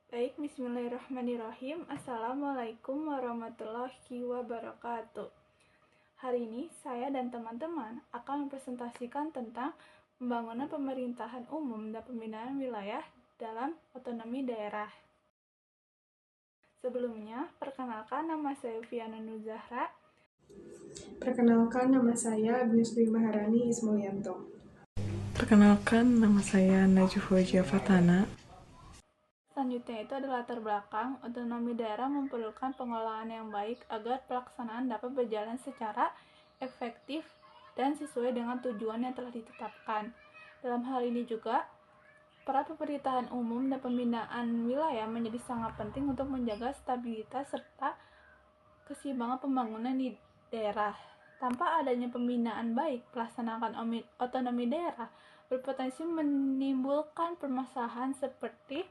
Baik, bismillahirrahmanirrahim. Assalamualaikum warahmatullahi wabarakatuh. Hari ini saya dan teman-teman akan mempresentasikan tentang pembangunan pemerintahan umum dan pembinaan wilayah dalam otonomi daerah. Sebelumnya, perkenalkan nama saya Fiana Nuzahra. Perkenalkan, nama saya Agnesli Maharani Ismulyanto. Perkenalkan, nama saya Najwa Fatana. Selanjutnya itu adalah latar belakang. Otonomi daerah memerlukan pengelolaan yang baik agar pelaksanaan dapat berjalan secara efektif dan sesuai dengan tujuan yang telah ditetapkan. Dalam hal ini juga, peran pemerintahan umum dan pembinaan wilayah menjadi sangat penting untuk menjaga stabilitas serta keseimbangan pembangunan di daerah. Tanpa adanya pembinaan baik, pelaksanaan otonomi daerah berpotensi menimbulkan permasalahan seperti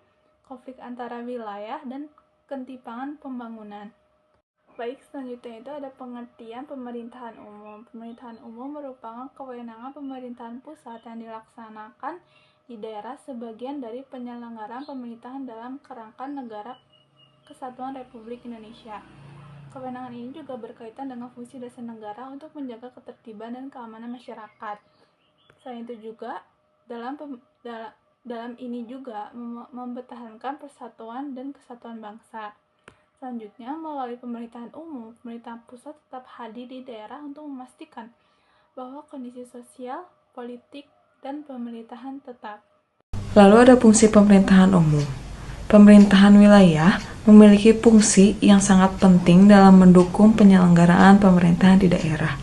konflik antara wilayah dan ketimpangan pembangunan. Baik, selanjutnya itu ada pengertian pemerintahan umum. Pemerintahan umum merupakan kewenangan pemerintahan pusat yang dilaksanakan di daerah sebagian dari penyelenggaraan pemerintahan dalam kerangka negara Kesatuan Republik Indonesia. Kewenangan ini juga berkaitan dengan fungsi dasar negara untuk menjaga ketertiban dan keamanan masyarakat. Selain itu juga, dalam ini juga mempertahankan persatuan dan kesatuan bangsa. Selanjutnya, melalui pemerintahan umum, pemerintahan pusat tetap hadir di daerah untuk memastikan bahwa kondisi sosial, politik, dan pemerintahan tetap. Lalu ada fungsi pemerintahan umum. Pemerintahan wilayah memiliki fungsi yang sangat penting dalam mendukung penyelenggaraan pemerintahan di daerah.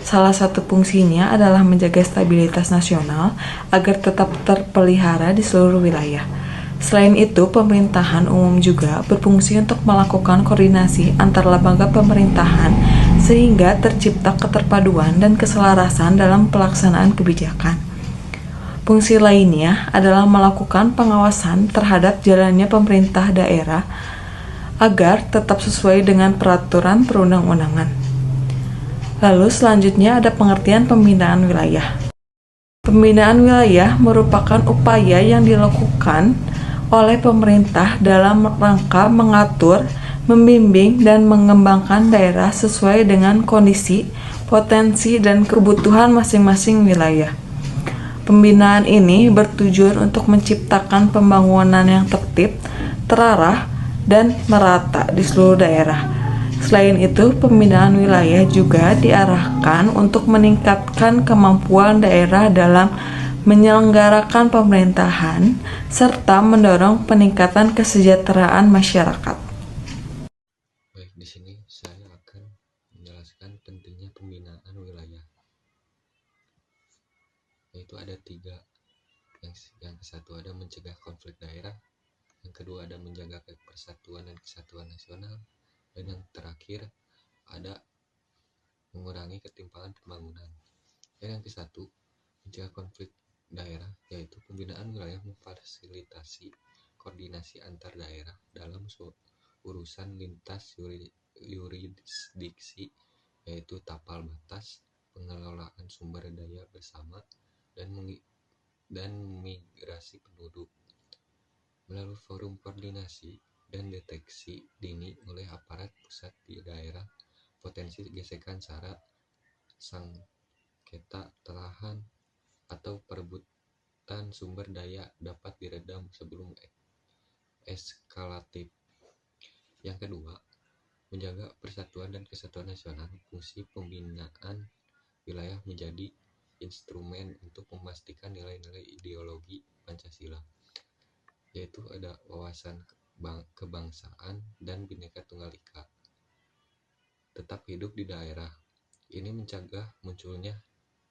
Salah satu fungsinya adalah menjaga stabilitas nasional agar tetap terpelihara di seluruh wilayah. Selain itu, pemerintahan umum juga berfungsi untuk melakukan koordinasi antar lembaga pemerintahan sehingga tercipta keterpaduan dan keselarasan dalam pelaksanaan kebijakan. Fungsi lainnya adalah melakukan pengawasan terhadap jalannya pemerintah daerah agar tetap sesuai dengan peraturan perundang-undangan. Lalu selanjutnya ada pengertian pembinaan wilayah. Pembinaan wilayah merupakan upaya yang dilakukan oleh pemerintah dalam rangka mengatur, membimbing, dan mengembangkan daerah sesuai dengan kondisi, potensi, dan kebutuhan masing-masing wilayah. Pembinaan ini bertujuan untuk menciptakan pembangunan yang tertib, terarah, dan merata di seluruh daerah. Selain itu, pembinaan wilayah juga diarahkan untuk meningkatkan kemampuan daerah dalam menyelenggarakan pemerintahan serta mendorong peningkatan kesejahteraan masyarakat. Baik, di sini saya akan menjelaskan pentingnya pembinaan wilayah. Yaitu ada tiga. Yang satu ada mencegah konflik daerah, yang kedua ada menjaga persatuan dan kesatuan nasional, dan yang terakhir ada mengurangi ketimpangan pembangunan. Dan yang ke-1, mencegah konflik daerah, yaitu pembinaan wilayah memfasilitasi koordinasi antar daerah dalam urusan lintas yurisdiksi, yaitu tapal batas, pengelolaan sumber daya bersama, dan migrasi penduduk. Melalui forum koordinasi dan deteksi dini oleh aparat pusat di daerah, potensi gesekan sara, sengketa lahan, atau perebutan sumber daya dapat diredam sebelum eskalatif. Yang kedua, menjaga persatuan dan kesatuan nasional. Fungsi pembinaan wilayah menjadi instrumen untuk memastikan nilai-nilai ideologi Pancasila, yaitu ada wawasan kebangsaan dan Bhinneka Tunggal Ika, tetap hidup di daerah. Ini mencegah munculnya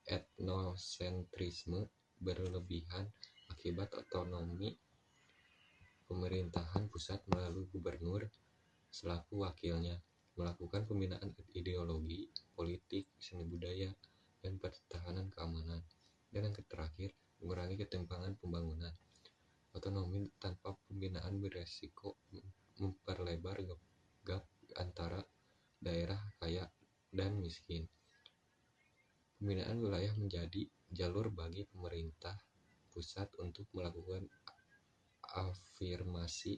etnosentrisme berlebihan akibat otonomi pemerintahan pusat melalui gubernur selaku wakilnya, melakukan pembinaan ideologi, politik, seni budaya, dan pertahanan keamanan. Dan yang terakhir, mengurangi ketimpangan pembangunan. Otonomi tanpa pembinaan beresiko memperlebar gap antara daerah kaya dan miskin. Pembinaan wilayah menjadi jalur bagi pemerintah pusat untuk melakukan afirmasi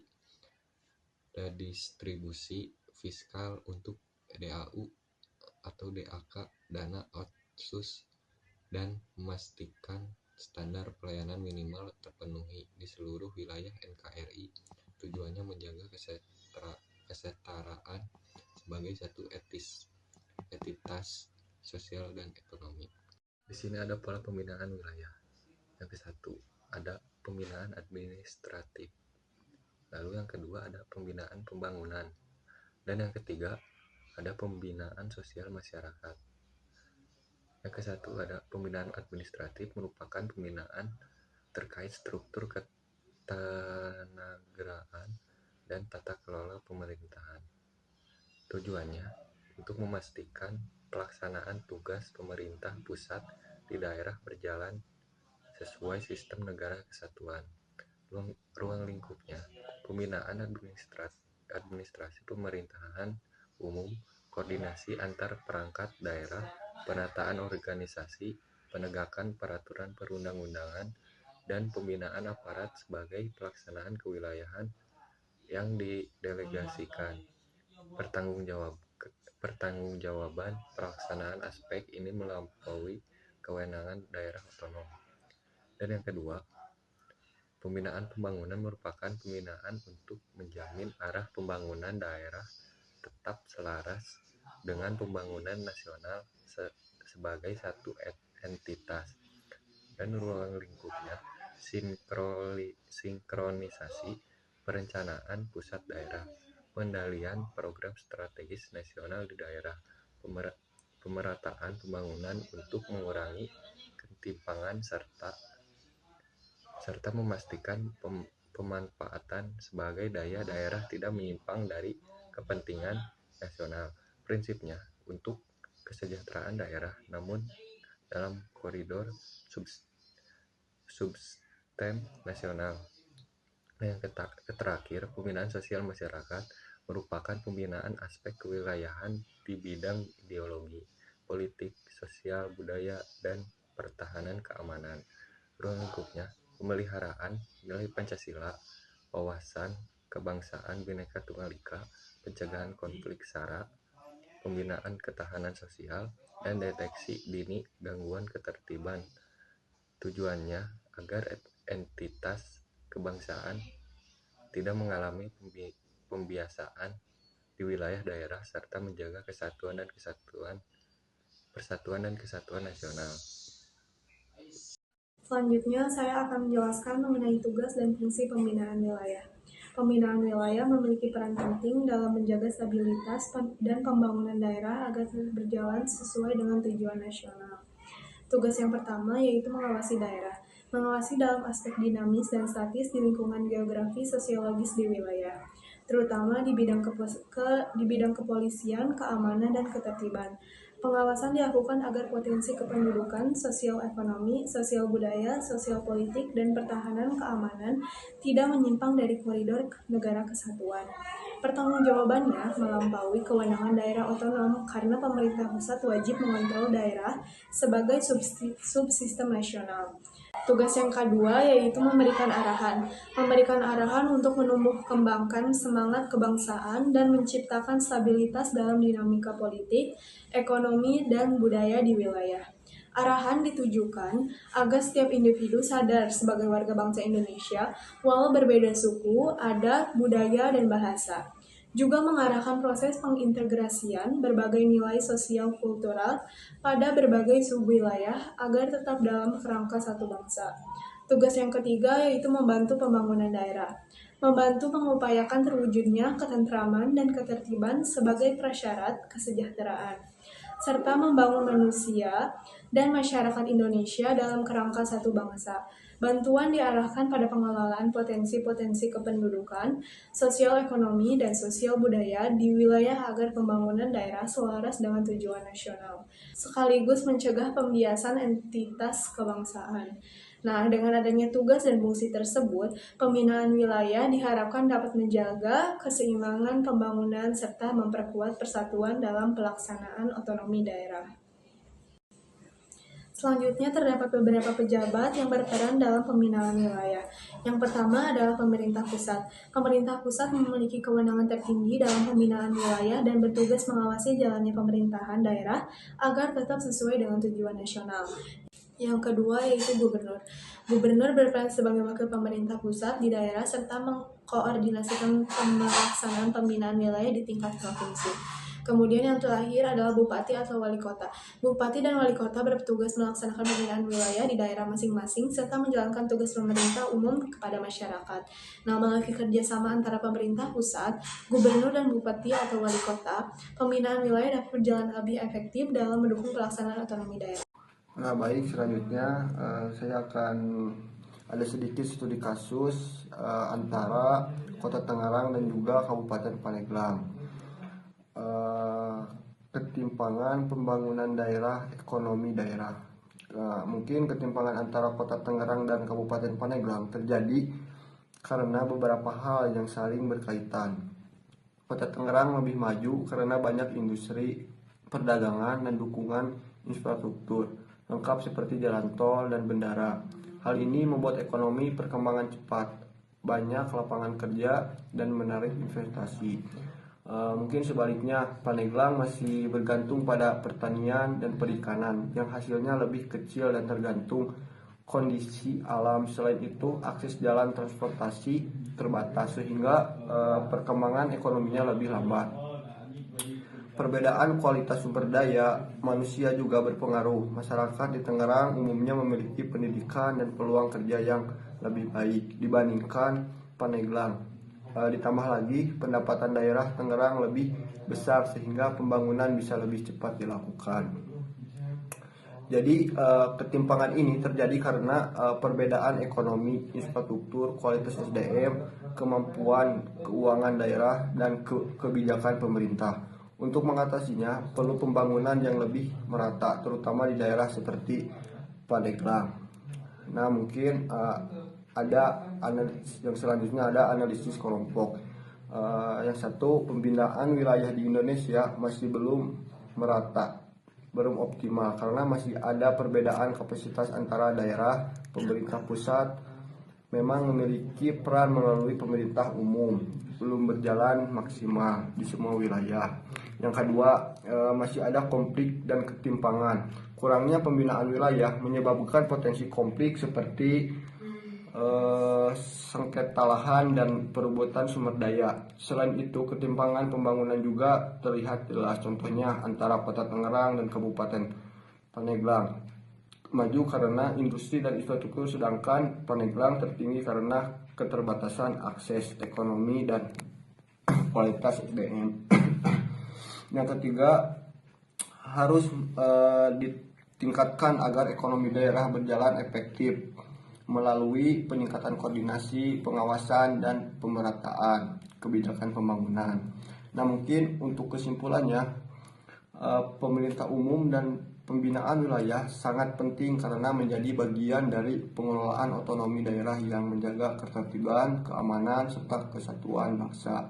redistribusi fiskal untuk DAU atau DAK dana otsus dan memastikan standar pelayanan minimal terpenuhi di seluruh wilayah NKRI. Tujuannya menjaga kesetaraan sebagai satu entitas sosial dan ekonomi. Di sini ada pola pembinaan wilayah. Yang ke-1 ada pembinaan administratif. Lalu yang kedua ada pembinaan pembangunan. Dan yang ketiga ada pembinaan sosial masyarakat. Yang ke-1 ada pembinaan administratif, merupakan pembinaan terkait struktur ketenagaraan dan tata kelola pemerintahan. Tujuannya untuk memastikan pelaksanaan tugas pemerintah pusat di daerah berjalan sesuai sistem negara kesatuan. Ruang lingkupnya, pembinaan administrasi pemerintahan umum, koordinasi antar perangkat daerah, penataan organisasi, penegakan peraturan perundang-undangan, dan pembinaan aparat sebagai pelaksanaan kewilayahan yang didelegasikan. Pertanggungjawaban pelaksanaan aspek ini melampaui kewenangan daerah otonom. Dan yang kedua, pembinaan pembangunan merupakan pembinaan untuk menjamin arah pembangunan daerah tetap selaras dengan pembangunan nasional sebagai satu entitas. Dan ruang lingkupnya, sinkronisasi perencanaan pusat daerah, pengendalian program strategis nasional di daerah, pemerataan pembangunan untuk mengurangi ketimpangan serta memastikan pemanfaatan sebagai daya daerah tidak menyimpang dari kepentingan nasional. Prinsipnya untuk kesejahteraan daerah, namun dalam koridor subsistem nasional. Yang terakhir, pembinaan sosial masyarakat merupakan pembinaan aspek kewilayahan di bidang ideologi, politik, sosial, budaya, dan pertahanan keamanan. Ruang lingkupnya, pemeliharaan nilai Pancasila, wawasan kebangsaan Bhinneka Tunggal Ika, pencegahan konflik SARA, pembinaan ketahanan sosial, dan deteksi dini gangguan ketertiban. Tujuannya agar entitas kebangsaan tidak mengalami pembiasaan di wilayah daerah serta menjaga persatuan dan kesatuan nasional. Selanjutnya, saya akan menjelaskan mengenai tugas dan fungsi pembinaan wilayah. Pembinaan wilayah memiliki peran penting dalam menjaga stabilitas dan pembangunan daerah agar berjalan sesuai dengan tujuan nasional. Tugas yang pertama yaitu mengawasi daerah. Mengawasi dalam aspek dinamis dan statis di lingkungan geografi sosiologis di wilayah, terutama di bidang kepolisian, keamanan, dan ketertiban. Pengawasan dilakukan agar potensi kependudukan, sosial ekonomi, sosial budaya, sosial politik, dan pertahanan keamanan tidak menyimpang dari koridor negara kesatuan. Pertanggungjawabannya melampaui kewenangan daerah otonom karena pemerintah pusat wajib mengontrol daerah sebagai subsistem nasional. Tugas yang kedua yaitu memberikan arahan. Memberikan arahan untuk menumbuh kembangkan semangat kebangsaan dan menciptakan stabilitas dalam dinamika politik, ekonomi, dan budaya di wilayah. Arahan ditujukan agar setiap individu sadar sebagai warga bangsa Indonesia, walau berbeda suku, adat, budaya, dan bahasa. Juga mengarahkan proses pengintegrasian berbagai nilai sosial kultural pada berbagai subwilayah agar tetap dalam kerangka satu bangsa. Tugas yang ketiga yaitu membantu pembangunan daerah. Membantu mengupayakan terwujudnya ketentraman dan ketertiban sebagai prasyarat kesejahteraan, serta membangun manusia dan masyarakat Indonesia dalam kerangka satu bangsa. Bantuan diarahkan pada pengelolaan potensi-potensi kependudukan, sosial ekonomi, dan sosial budaya di wilayah agar pembangunan daerah selaras dengan tujuan nasional, sekaligus mencegah pembiasan entitas kebangsaan. Nah, dengan adanya tugas dan fungsi tersebut, pembinaan wilayah diharapkan dapat menjaga keseimbangan pembangunan serta memperkuat persatuan dalam pelaksanaan otonomi daerah. Selanjutnya terdapat beberapa pejabat yang berperan dalam pembinaan wilayah. Yang pertama adalah pemerintah pusat. Pemerintah pusat memiliki kewenangan tertinggi dalam pembinaan wilayah dan bertugas mengawasi jalannya pemerintahan daerah agar tetap sesuai dengan tujuan nasional. Yang kedua yaitu gubernur. Gubernur berperan sebagai wakil pemerintah pusat di daerah serta mengkoordinasikan pelaksanaan pembinaan wilayah di tingkat provinsi. Kemudian yang terakhir adalah bupati atau wali kota. Bupati dan wali kota bertugas melaksanakan pembinaan wilayah di daerah masing-masing serta menjalankan tugas pemerintah umum kepada masyarakat. Nah, melalui kerjasama antara pemerintah pusat, gubernur dan bupati atau wali kota, pembinaan wilayah dapat berjalan lebih efektif dalam mendukung pelaksanaan otonomi daerah. Nah, baik, selanjutnya saya akan ada sedikit studi kasus antara Kota Tangerang dan juga Kabupaten Pandeglang. Ketimpangan pembangunan daerah, ekonomi daerah. Mungkin ketimpangan antara Kota Tangerang dan Kabupaten Pandeglang terjadi karena beberapa hal yang saling berkaitan. Kota Tangerang lebih maju karena banyak industri, perdagangan, dan dukungan infrastruktur lengkap seperti jalan tol dan bandara. Hal ini membuat ekonomi perkembangan cepat, banyak lapangan kerja, dan menarik investasi. Mungkin sebaliknya, Pandeglang masih bergantung pada pertanian dan perikanan yang hasilnya lebih kecil dan tergantung kondisi alam. Selain itu, akses jalan transportasi terbatas sehingga perkembangan ekonominya lebih lambat. Perbedaan kualitas sumber daya manusia juga berpengaruh. Masyarakat di Tangerang umumnya memiliki pendidikan dan peluang kerja yang lebih baik dibandingkan Pandeglang. Ditambah lagi, pendapatan daerah Tangerang lebih besar sehingga pembangunan bisa lebih cepat dilakukan. Jadi ketimpangan ini terjadi karena perbedaan ekonomi, infrastruktur, kualitas SDM, kemampuan keuangan daerah, dan kebijakan pemerintah. Untuk mengatasinya, perlu pembangunan yang lebih merata, terutama di daerah seperti Pandeglang. Nah, mungkin ada yang selanjutnya ada analisis kelompok. Yang satu, pembinaan wilayah di Indonesia masih belum merata, belum optimal karena masih ada perbedaan kapasitas antara daerah. Pemerintah pusat memang memiliki peran melalui pemerintah umum, belum berjalan maksimal di semua wilayah. Yang kedua, masih ada konflik dan ketimpangan. Kurangnya pembinaan wilayah menyebabkan potensi konflik seperti sengketa lahan dan perebutan sumber daya. Selain itu, ketimpangan pembangunan juga terlihat jelas. Contohnya antara Kota Tangerang dan Kabupaten Pandeglang maju karena industri dan infrastruktur, sedangkan Pandeglang tertinggi karena keterbatasan akses ekonomi dan kualitas SDM. Yang ketiga, harus ditingkatkan agar ekonomi daerah berjalan efektif melalui peningkatan koordinasi, pengawasan, dan pemerataan kebijakan pembangunan. Nah, mungkin untuk kesimpulannya, pemerintah umum dan pembinaan wilayah sangat penting karena menjadi bagian dari pengelolaan otonomi daerah yang menjaga ketertiban, keamanan, serta kesatuan bangsa.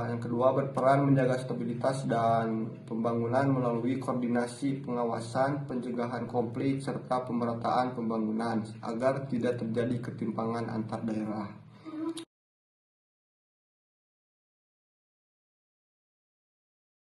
Yang kedua, berperan menjaga stabilitas dan pembangunan melalui koordinasi, pengawasan, pencegahan konflik, serta pemerataan pembangunan agar tidak terjadi ketimpangan antar daerah.